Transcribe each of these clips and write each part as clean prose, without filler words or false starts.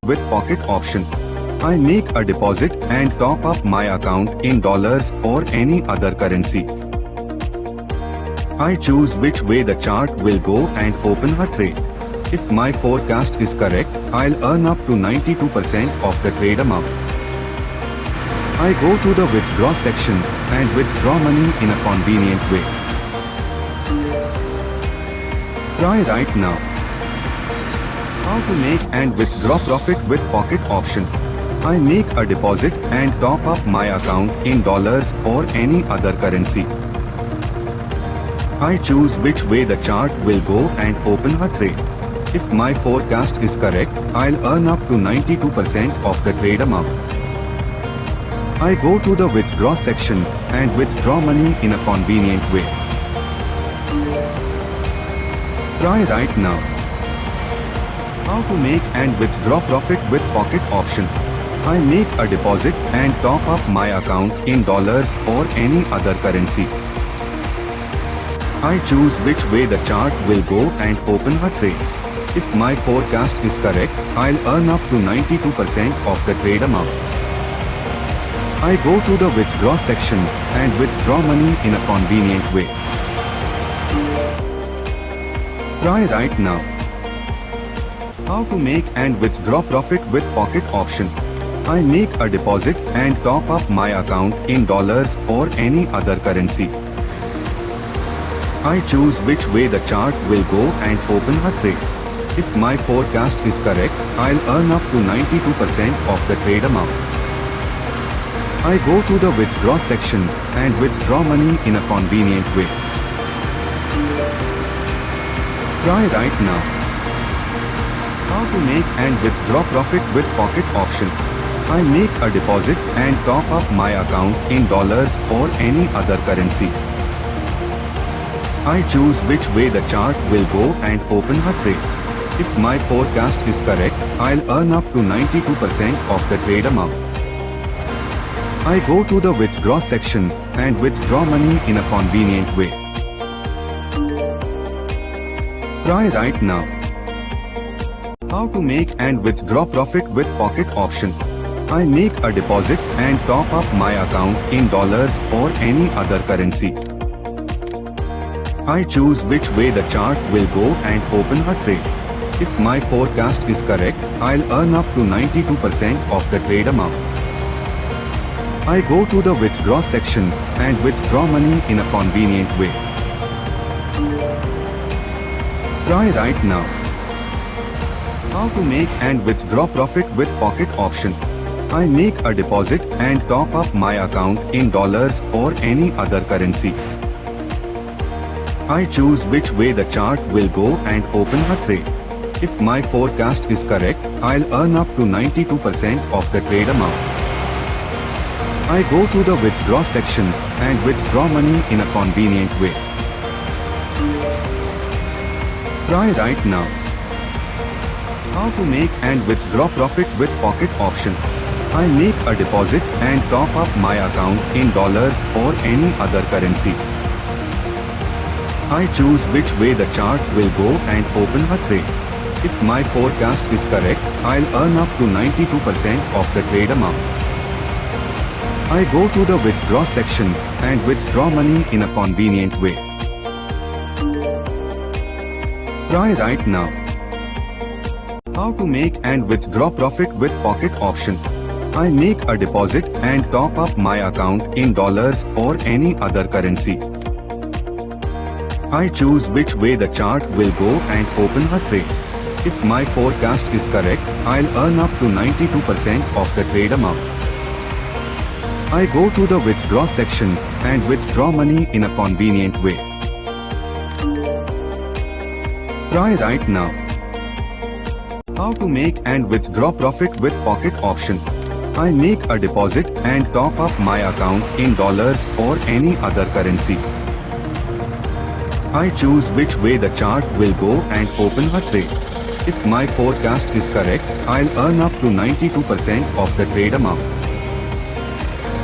with pocket option. I make a deposit and top up my account in dollars or any other currency. I choose which way the chart will go and open a trade. If my forecast is correct, I'll earn up to 92% of the trade amount. I go to the withdraw section and withdraw money in a convenient way. Try right now. How to make and withdraw profit with pocket option. I make a deposit and top up my account in dollars or any other currency. I choose which way the chart will go and open a trade. If my forecast is correct, I'll earn up to 92% of the trade amount. I go to the withdraw section and withdraw money in a convenient way. Try right now. How to make and withdraw profit with pocket option. I make a deposit and top up my account in dollars or any other currency. I choose which way the chart will go and open a trade. If my forecast is correct, I'll earn up to 92% of the trade amount. I go to the withdraw section and withdraw money in a convenient way. Try right now. How to make and withdraw profit with pocket option. I make a deposit and top up my account in dollars or any other currency. I choose which way the chart will go and open a trade. If my forecast is correct, I'll earn up to 92% of the trade amount. I go to the withdraw section and withdraw money in a convenient way. Try right now. How to make and withdraw profit with pocket option. I make a deposit and top up my account in dollars or any other currency. I choose which way the chart will go and open a trade. If my forecast is correct, I'll earn up to 92% of the trade amount. I go to the withdraw section and withdraw money in a convenient way. Try right now. How to make and withdraw profit with pocket option. I make a deposit and top up my account in dollars or any other currency. I choose which way the chart will go and open a trade. If my forecast is correct, I'll earn up to 92% of the trade amount. I go to the withdraw section and withdraw money in a convenient way. Try right now. How to make and withdraw profit with pocket option. I make a deposit and top up my account in dollars or any other currency. I choose which way the chart will go and open a trade. If my forecast is correct, I'll earn up to 92% of the trade amount. I go to the withdraw section and withdraw money in a convenient way. Try right now. How to make and withdraw profit with pocket option. I make a deposit and top up my account in dollars or any other currency. I choose which way the chart will go and open a trade. If my forecast is correct, I'll earn up to 92% of the trade amount. I go to the withdraw section and withdraw money in a convenient way. Try right now. How to make and withdraw profit with pocket option. I make a deposit and top up my account in dollars or any other currency. I choose which way the chart will go and open a trade. If my forecast is correct, I'll earn up to 92% of the trade amount. I go to the withdraw section and withdraw money in a convenient way. Try right now. How to make and withdraw profit with pocket option. I make a deposit and top up my account in dollars or any other currency. I choose which way the chart will go and open a trade. If my forecast is correct, I'll earn up to 92% of the trade amount.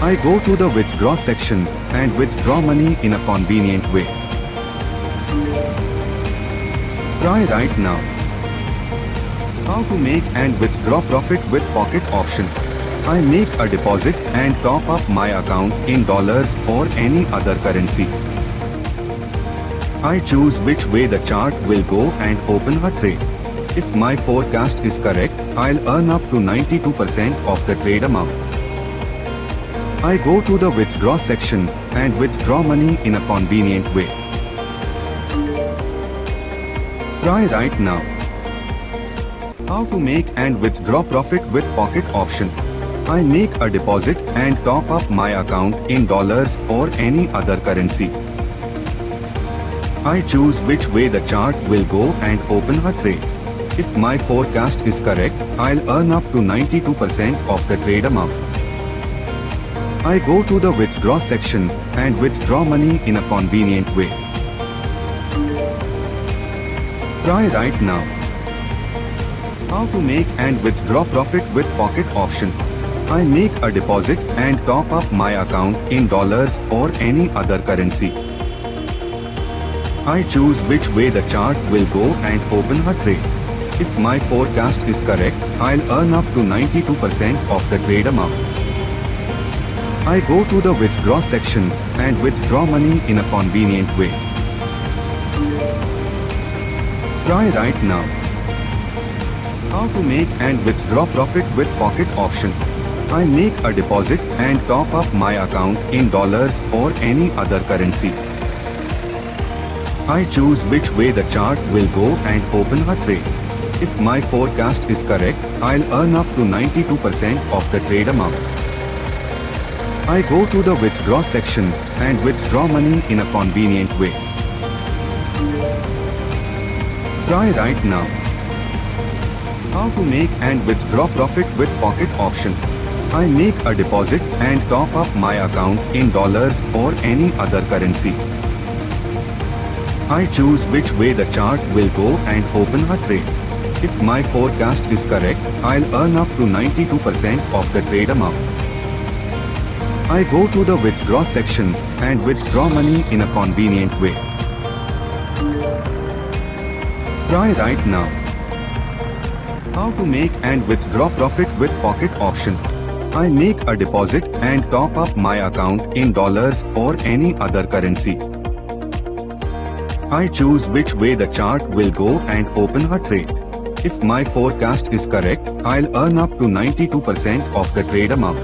I go to the withdraw section and withdraw money in a convenient way. Try right now. How to make and withdraw profit with pocket option. I make a deposit and top up my account in dollars or any other currency. I choose which way the chart will go and open a trade. If my forecast is correct, I'll earn up to 92% of the trade amount. I go to the withdraw section and withdraw money in a convenient way. Try right now. How to make and withdraw profit with pocket option. I make a deposit and top up my account in dollars or any other currency. I choose which way the chart will go and open a trade. If my forecast is correct, I'll earn up to 92% of the trade amount. I go to the withdraw section and withdraw money in a convenient way. Try right now. How to make and withdraw profit with pocket option. I make a deposit and top up my account in dollars or any other currency. I choose which way the chart will go and open a trade. If my forecast is correct, I'll earn up to 92% of the trade amount. I go to the withdraw section and withdraw money in a convenient way. Try right now. How to make and withdraw profit with pocket option. I make a deposit and top up my account in dollars or any other currency. I choose which way the chart will go and open a trade. If my forecast is correct, I'll earn up to 92% of the trade amount. I go to the withdraw section and withdraw money in a convenient way. Try right now. How to make and withdraw profit with pocket option. I make a deposit and top up my account in dollars or any other currency. I choose which way the chart will go and open a trade. If my forecast is correct, I'll earn up to 92% of the trade amount. I go to the withdraw section and withdraw money in a convenient way. Try right now. How to make and withdraw profit with pocket option. I make a deposit and top up my account in dollars or any other currency. I choose which way the chart will go and open a trade. If my forecast is correct, I'll earn up to 92% of the trade amount.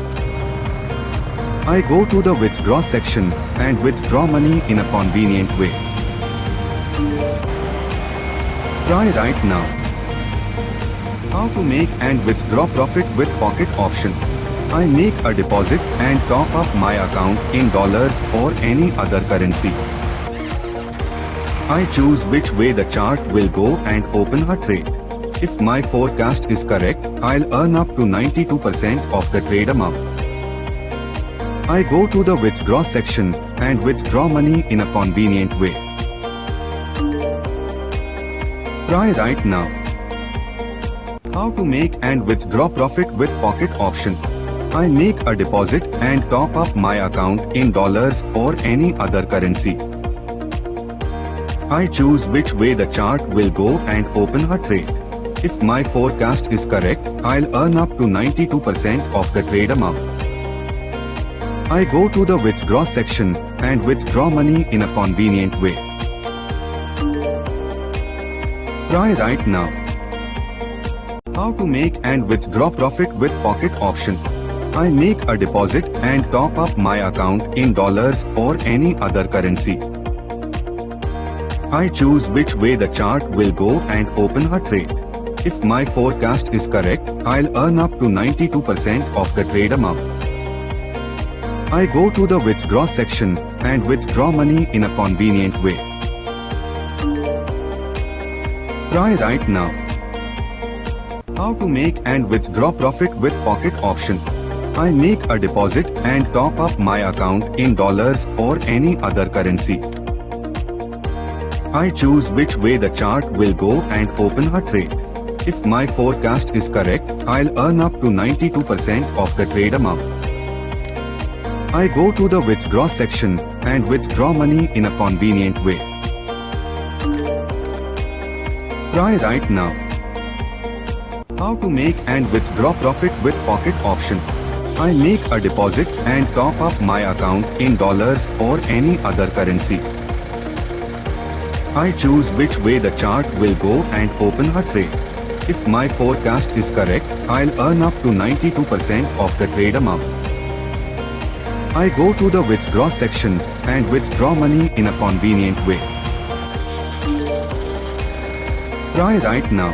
I go to the withdraw section and withdraw money in a convenient way. Try right now. How to make and withdraw profit with pocket option. I make a deposit and top up my account in dollars or any other currency. I choose which way the chart will go and open a trade. If my forecast is correct, I'll earn up to 92% of the trade amount. I go to the withdraw section and withdraw money in a convenient way. Try right now. How to make and withdraw profit with pocket option. I make a deposit and top up my account in dollars or any other currency. I choose which way the chart will go and open a trade. If my forecast is correct, I'll earn up to 92% of the trade amount. I go to the withdraw section and withdraw money in a convenient way. Try right now. How to make and withdraw profit with pocket option. I make a deposit and top up my account in dollars or any other currency. I choose which way the chart will go and open a trade. If my forecast is correct, I'll earn up to 92% of the trade amount. I go to the withdraw section and withdraw money in a convenient way. Try right now. How to make and withdraw profit with pocket option. I make a deposit and top up my account in dollars or any other currency. I choose which way the chart will go and open a trade. If my forecast is correct, I'll earn up to 92% of the trade amount. I go to the withdraw section and withdraw money in a convenient way. How to make and withdraw profit with pocket option. I make a deposit and top up my account in dollars or any other currency. I choose which way the chart will go and open a trade. If my forecast is correct, I'll earn up to 92% of the trade amount. I go to the withdraw section and withdraw money in a convenient way. Try right now. How to make and withdraw profit with pocket option. I make a deposit and top up my account in dollars or any other currency. I choose which way the chart will go and open a trade. If my forecast is correct, I'll earn up to 92% of the trade amount. I go to the withdraw section and withdraw money in a convenient way. Try right now.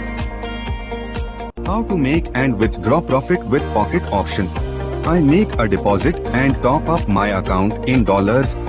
How to make and withdraw profit with pocket option. I make a deposit and top up my account in dollars or